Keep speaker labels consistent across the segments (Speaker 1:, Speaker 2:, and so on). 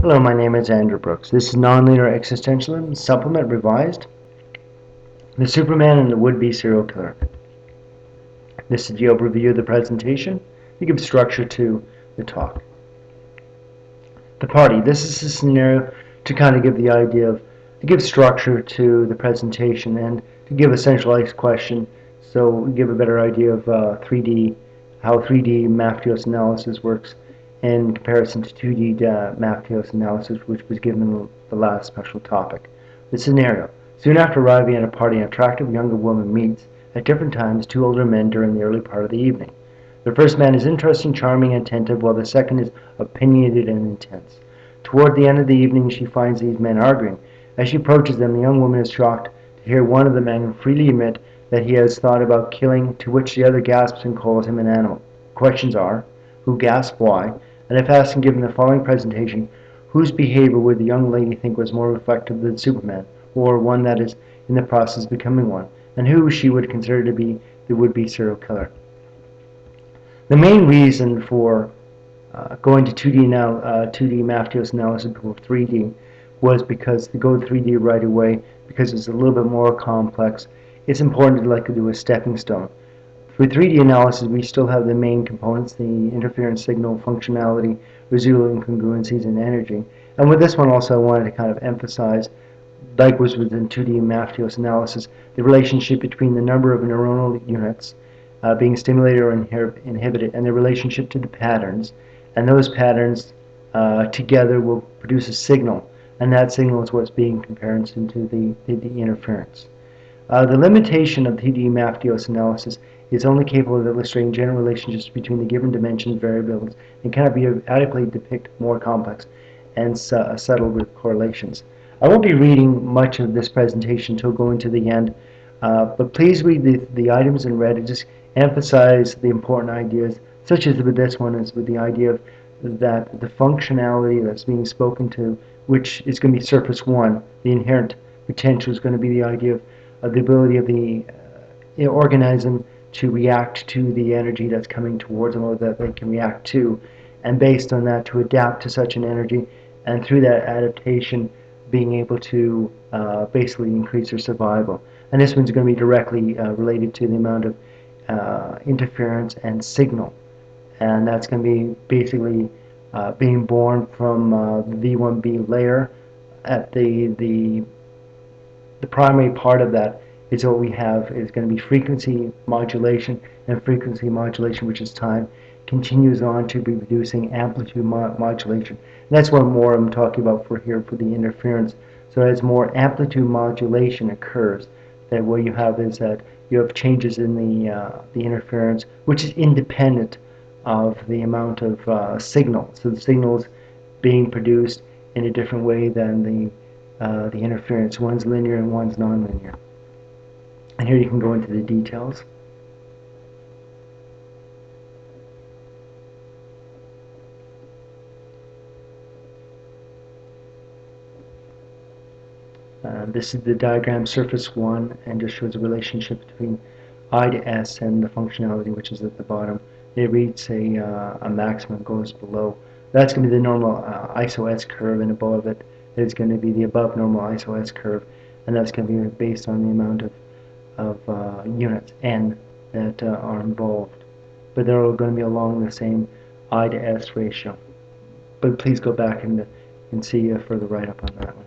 Speaker 1: Hello, my name is Andrew Brooks. This is Nonlinear Existentialism, Supplement Revised, The Superman and the Would-Be Serial Killer. This is the overview of the presentation to give structure to the talk. The party. This is a scenario to kind of give the idea of, to give structure to the presentation and to give a centralized question so we give a better idea of 3D, how 3D MAFTEOS analysis works in comparison to 2D MAFTEOS analysis, which was given in the last special topic. The scenario. Soon after arriving at a party, an attractive younger woman meets, at different times, two older men during the early part of the evening. The first man is interesting, charming, and attentive, while the second is opinionated and intense. Toward the end of the evening, she finds these men arguing. As she approaches them, the young woman is shocked to hear one of the men freely admit that he has thought about killing, to which the other gasps and calls him an animal. Questions are, who gasped why, and if asked and given the following presentation, whose behavior would the young lady think was more reflective than Superman, or one that is in the process of becoming one, and who she would consider to be the would-be serial killer. The main reason for going to 2D MAFTEOS analysis before 3D was because to go 3D right away, because it's a little bit more complex, it's important to like do a stepping stone. For 3D analysis, we still have the main components, the interference signal, functionality, residual incongruencies, and energy. And with this one also I wanted to kind of emphasize, like was within 2D MAFTEOS analysis, the relationship between the number of neuronal units being stimulated or inhibited and the relationship to the patterns. And those patterns together will produce a signal. And that signal is what's being compared into the interference. The limitation of 3D MAFTEOS analysis is only capable of illustrating general relationships between the given dimensions variables and cannot be adequately depict more complex and subtle correlations. I won't be reading much of this presentation until going to the end, but please read the items in red and just emphasize the important ideas, such as with this one, is with the idea of that the functionality that's being spoken to, which is going to be surface one, the inherent potential is going to be the idea of the ability of the organism to react to the energy that's coming towards them or that they can react to, and based on that to adapt to such an energy, and through that adaptation being able to basically increase their survival. And this one's going to be directly related to the amount of interference and signal, and that's going to be basically being born from the V1B layer. At the primary part of that is what we have is going to be frequency modulation, and frequency modulation, which is time, continues on to be producing amplitude modulation. And that's what more I'm talking about for here for the interference. So as more amplitude modulation occurs, that what you have is that you have changes in the interference, which is independent of the amount of signal. So the signal is being produced in a different way than the interference. One's linear and one's nonlinear. And here you can go into the details. This is the diagram surface 1 and just shows the relationship between I to S and the functionality, which is at the bottom. It reads a maximum goes below. That's going to be the normal ISO S curve, and above it is going to be the above normal ISO S curve, and that's going to be based on the amount of units N that are involved. But they're all going to be along the same I to S ratio. But please go back and see a further write-up on that one.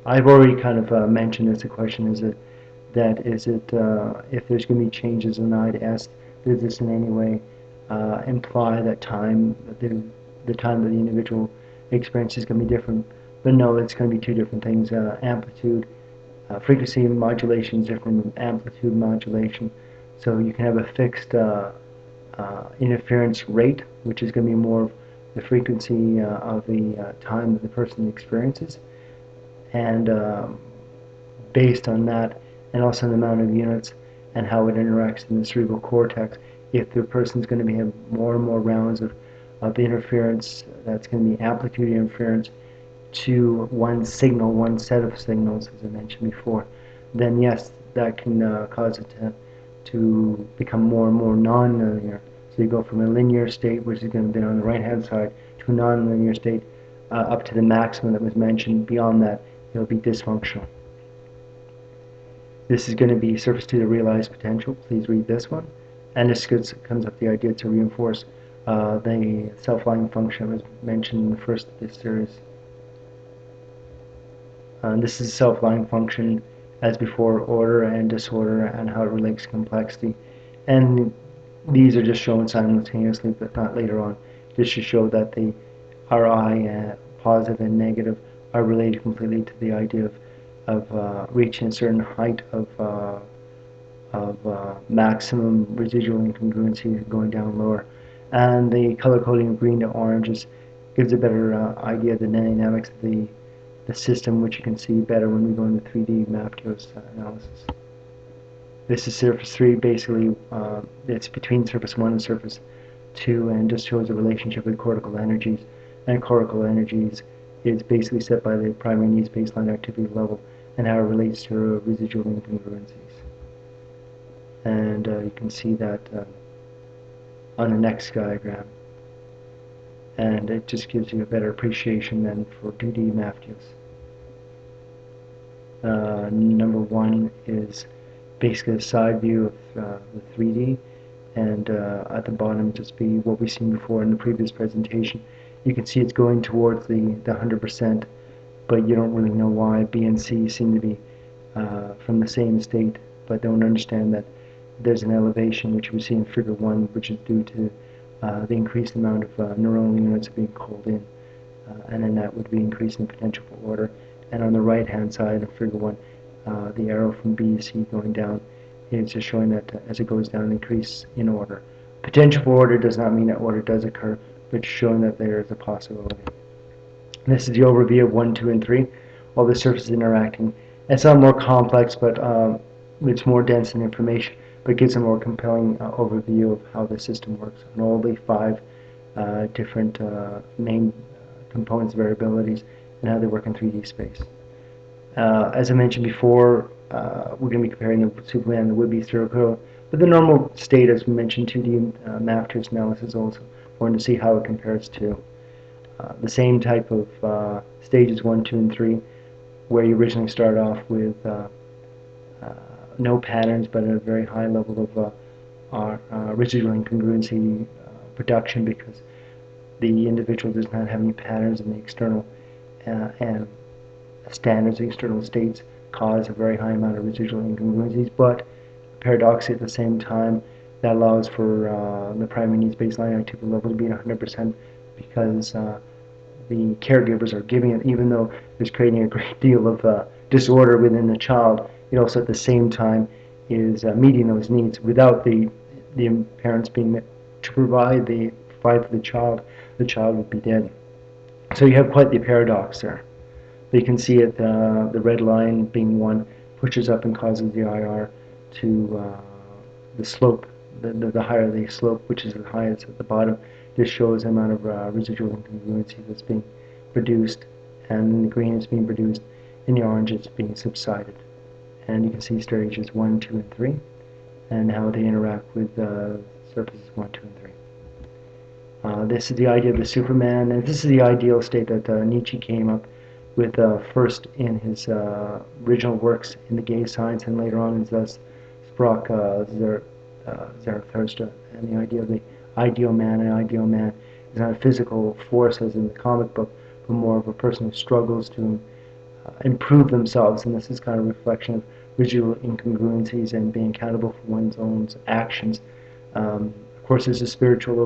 Speaker 1: I've already kind of mentioned this. The question is if there's going to be changes in I to S, does this in any way imply that time, the time that the individual experience is going to be different? But no, it's going to be two different things. Amplitude, frequency modulation is different from amplitude modulation. So you can have a fixed interference rate, which is going to be more of the frequency of the time that the person experiences. And based on that, and also the amount of units and how it interacts in the cerebral cortex, if the person's going to have more and more rounds of interference, that's going to be amplitude interference to one signal, one set of signals, as I mentioned before, then yes, that can cause it to become more and more non-linear. So you go from a linear state, which is going to be on the right-hand side, to a non-linear state, up to the maximum that was mentioned. Beyond that, it'll be dysfunctional. This is going to be surface to the realized potential. Please read this one. And this comes up the idea to reinforce the self-lying function that was mentioned in the first of this series. This is self-lying function as before, order and disorder, and how it relates to complexity. And these are just shown simultaneously, but not later on. Just to show that the RI, positive and negative, are related completely to the idea of reaching a certain height of maximum residual incongruency going down lower. And the color coding of green to orange gives a better idea of the dynamics of the system, which you can see better when we go into 3D MAFTEOS analysis. This is surface 3, basically it's between surface 1 and surface 2, and just shows a relationship with cortical energies. And cortical energies is basically set by the primary needs baseline activity level and how it relates to residual incongruencies. And you can see that on the next diagram. And it just gives you a better appreciation than for 2D MAFTEOS. Number 1 is basically a side view of the 3D, and at the bottom just be what we've seen before in the previous presentation. You can see it's going towards the 100%, but you don't really know why. B and C seem to be from the same state, but don't understand that there's an elevation, which we see in figure 1, which is due to the increased amount of neuronal units being called in, and then that would be increasing potential for order. And on the right hand side of figure 1, the arrow from B to C going down is just showing that as it goes down, increase in order. Potential for order does not mean that order does occur, but showing that there is a possibility. This is the overview of 1, 2, and 3, all the surfaces interacting. It's not more complex, but it's more dense in information, but gives a more compelling overview of how the system works on all the 5 different main components, variabilities, and how they work in 3D space. As I mentioned before, we're going to be comparing the Superman and the would-be serial killer, but the normal state, as we mentioned, 2D MAFTEOS analysis also, wanted to see how it compares to the same type of stages 1, 2, and 3, where you originally start off with no patterns, but at a very high level of residual incongruency production, because the individual does not have any patterns in the external and standards. The external states cause a very high amount of residual incongruencies, but paradoxically at the same time, that allows for the primary needs baseline activity level to be at 100%, because the caregivers are giving it, even though there's creating a great deal of disorder within the child. It also at the same time is meeting those needs without the parents being to provide for the child would be dead. So you have quite the paradox there. But you can see it, the red line being 1 pushes up and causes the IR to the slope, the higher the slope, which is the highest at the bottom. This shows the amount of residual incongruency that's being produced, and the green is being produced, and the orange is being subsided. And you can see stages 1, 2, and 3, and how they interact with surfaces 1, 2, and 3. This is the idea of the Superman, and this is the ideal state that Nietzsche came up with first in his original works in the gay science, and later on in Thus Spoke Zarathustra. And the idea of the ideal man, an ideal man is not a physical force as in the comic book, but more of a person who struggles to improve themselves, and this is kind of a reflection of residual incongruencies and being accountable for one's own actions. Of course, there's a spiritual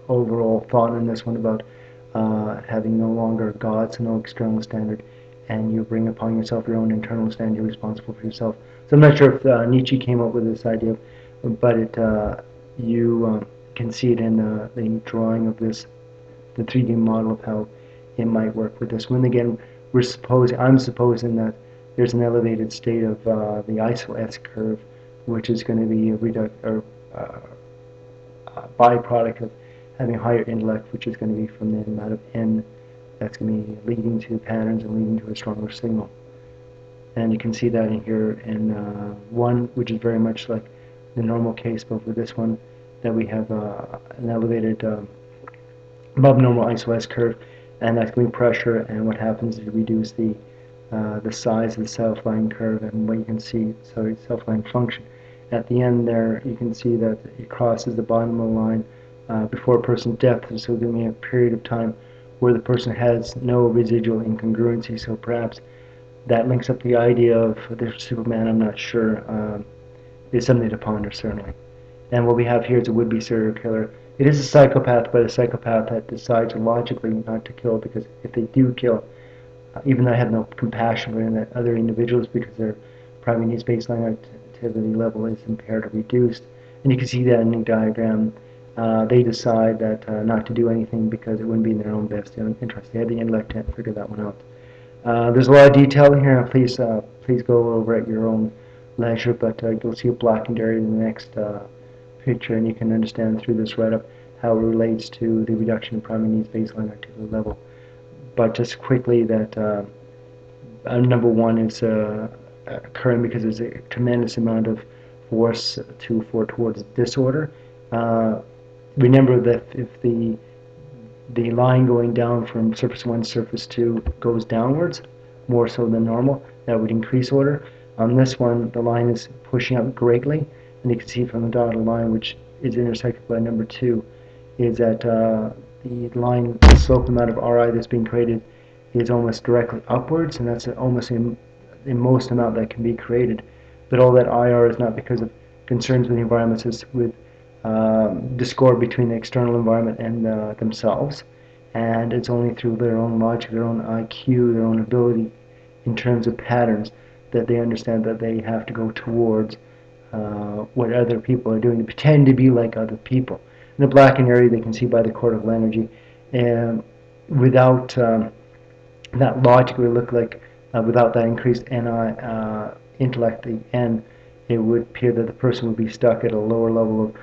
Speaker 1: overall thought in this one about having no longer gods, no external standard, and you bring upon yourself your own internal standard. You're responsible for yourself. So I'm not sure if Nietzsche came up with this idea, but you can see it in the drawing of this, the 3D model of how it might work with this one. Again, I'm supposing that there's an elevated state of the iso-S curve, which is going to be a byproduct of having higher intellect, which is going to be from the amount of N that's going to be leading to patterns and leading to a stronger signal. And you can see that in here in 1, which is very much like the normal case, but for this one, that we have an elevated above normal iso-S curve, and that's going to be pressure, and what happens is you reduce the size of the self-line curve, and what you can see, sorry, self-line function. At the end there, you can see that it crosses the bottom of the line before a person's death, so there'll be a period of time where the person has no residual incongruency, so perhaps that links up the idea of the Superman, I'm not sure, is something to ponder, certainly. And what we have here is a would-be serial killer. It is a psychopath, but a psychopath that decides logically not to kill, because if they do kill, even though I have no compassion for other individuals because their primary needs baseline activity level is impaired or reduced, and you can see that in the diagram, they decide that not to do anything because it wouldn't be in their own best interest. They have the intellect to figure that one out. There's a lot of detail here. Please go over at your own leisure, but you'll see a blackened area in the next picture, and you can understand through this write-up how it relates to the reduction in primary needs baseline activity level. But just quickly, that number one is occurring because there's a tremendous amount of force towards disorder. Remember that if the line going down from surface 1 to surface 2 goes downwards, more so than normal, that would increase order. On this one, the line is pushing up greatly, and you can see from the dotted line, which is intersected by number 2, is that the line, the slope amount of Ri that's being created is almost directly upwards, and that's almost the most amount that can be created. But all that IR is not because of concerns with the environment, it's with discord between the external environment and themselves, and it's only through their own logic, their own IQ, their own ability in terms of patterns that they understand that they have to go towards what other people are doing, to pretend to be like other people. In the blackened area, they can see by the cortical energy, and without that logic, it would look like without that increased NI intellect, the N, it would appear that the person would be stuck at a lower level of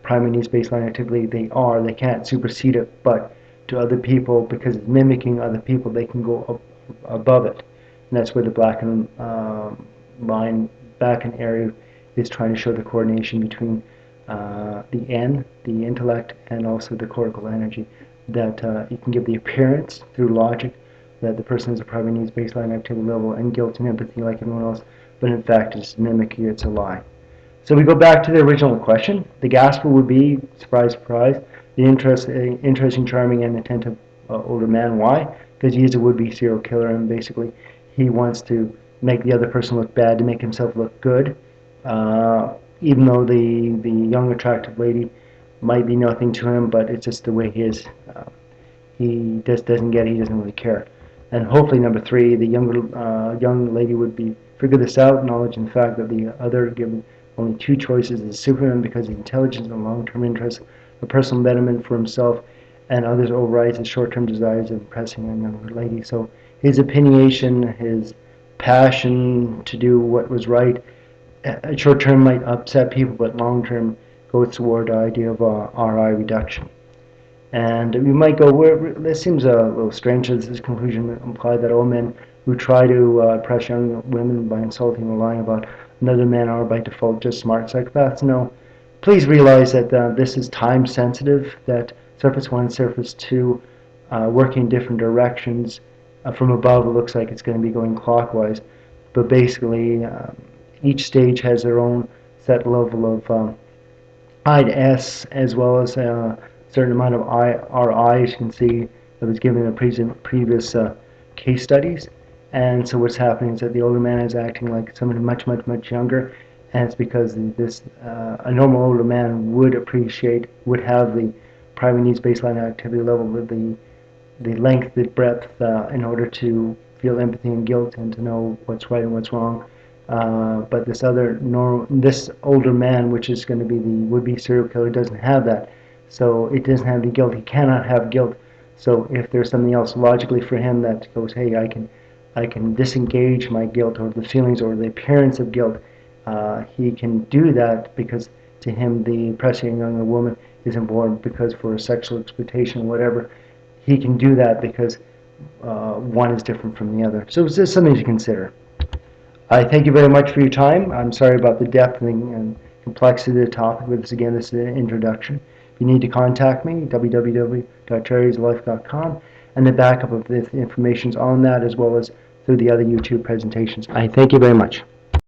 Speaker 1: primary needs baseline activity. They can't supersede it, but to other people, because it's mimicking other people, they can go up above it. And that's where the blackened line, blackened area, is trying to show the coordination between the N, the intellect, and also the cortical energy, that you can give the appearance through logic that the person has a primary needs baseline activity level and guilt and empathy like everyone else, but in fact it's mimicry, it's a lie. So we go back to the original question. The gospel would be, surprise, surprise, the interesting, charming, and attentive older man. Why? Because he is a would-be serial killer, and basically he wants to make the other person look bad to make himself look good. Even though the young, attractive lady might be nothing to him, but it's just the way he is. He just doesn't get it, he doesn't really care. And hopefully, number 3, the young lady would figure this out, acknowledge the fact that the other, given only 2 choices, is Superman because of intelligence and long-term interest, a personal betterment for himself, and others overrides his short-term desires of impressing a younger lady. So his opinionation, his passion to do what was right, short-term might upset people, but long-term goes toward the idea of RI reduction. And we might go, this seems a little strange. Does this conclusion imply that all men who try to impress young women by insulting or lying about another man are by default just smart psychopaths? No. Please realize that this is time sensitive, that surface 1 and surface 2 work in different directions. From above it looks like it's going to be going clockwise, but basically each stage has their own set level of I to S, as well as certain amount of RI, as you can see, that was given in previous case studies. And so what's happening is that the older man is acting like someone much, much, much younger, and it's because a normal older man would have the primary needs baseline activity level with the length, the breadth, in order to feel empathy and guilt and to know what's right and what's wrong. But this older man, which is going to be the would-be serial killer, doesn't have that. So it doesn't have the guilt. He cannot have guilt. So if there's something else logically for him that goes, hey, I can disengage my guilt or the feelings or the appearance of guilt, he can do that because to him the impressing younger woman is important because for sexual exploitation or whatever. He can do that because one is different from the other. So it's just something to consider. I thank you very much for your time. I'm sorry about the depth and complexity of the topic, but this is an introduction. If you need to contact me, www.charityislife.com, and the backup of the information on that as well as through the other YouTube presentations. I thank you very much.